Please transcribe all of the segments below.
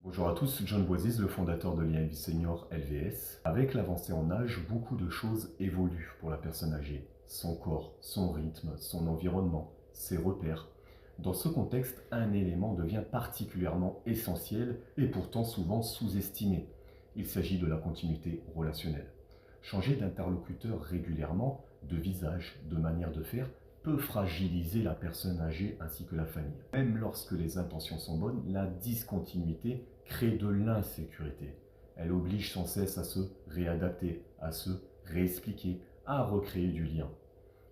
Bonjour à tous, John Boisis, le fondateur de Lien Vie Senior LVS. Avec l'avancée en âge, beaucoup de choses évoluent pour la personne âgée. Son corps, son rythme, son environnement, ses repères. Dans ce contexte, un élément devient particulièrement essentiel et pourtant souvent sous-estimé. Il s'agit de la continuité relationnelle. Changer d'interlocuteur régulièrement, de visage, de manière de faire, peut fragiliser la personne âgée ainsi que la famille. Même lorsque les intentions sont bonnes, la discontinuité crée de l'insécurité. Elle oblige sans cesse à se réadapter, à se réexpliquer, à recréer du lien.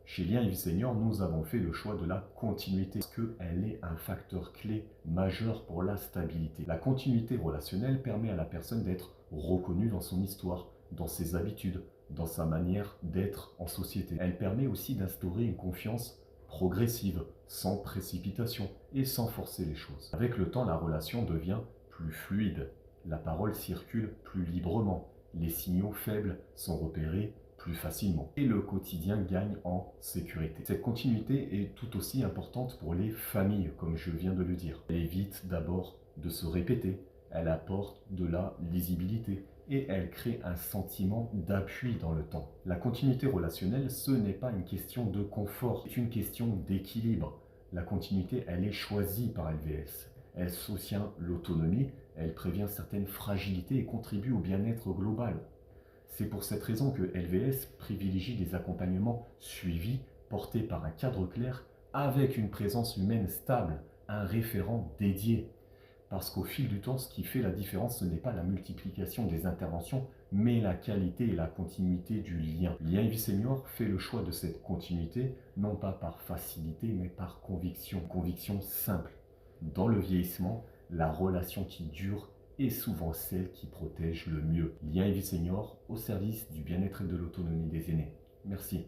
Chez Lien Vie Senior, nous avons fait le choix de la continuité parce qu'elle est un facteur clé majeur pour la stabilité. La continuité relationnelle permet à la personne d'être reconnue dans son histoire, dans ses habitudes, dans sa manière d'être en société. Elle permet aussi d'instaurer une confiance progressive, sans précipitation et sans forcer les choses. Avec le temps, la relation devient plus fluide. La parole circule plus librement. Les signaux faibles sont repérés plus facilement. Et le quotidien gagne en sécurité. Cette continuité est tout aussi importante pour les familles, comme je viens de le dire. Elle évite d'abord de se répéter, elle apporte de la lisibilité et elle crée un sentiment d'appui dans le temps. La continuité relationnelle, ce n'est pas une question de confort, c'est une question d'équilibre. La continuité, elle est choisie par LVS. Elle soutient l'autonomie, elle prévient certaines fragilités et contribue au bien-être global. C'est pour cette raison que LVS privilégie des accompagnements suivis, portés par un cadre clair, avec une présence humaine stable, un référent dédié. Parce qu'au fil du temps, ce qui fait la différence, ce n'est pas la multiplication des interventions, mais la qualité et la continuité du lien. Lien Vie Senior fait le choix de cette continuité, non pas par facilité, mais par conviction. Conviction simple. Dans le vieillissement, la relation qui dure est souvent celle qui protège le mieux. Lien Vie Senior au service du bien-être et de l'autonomie des aînés. Merci.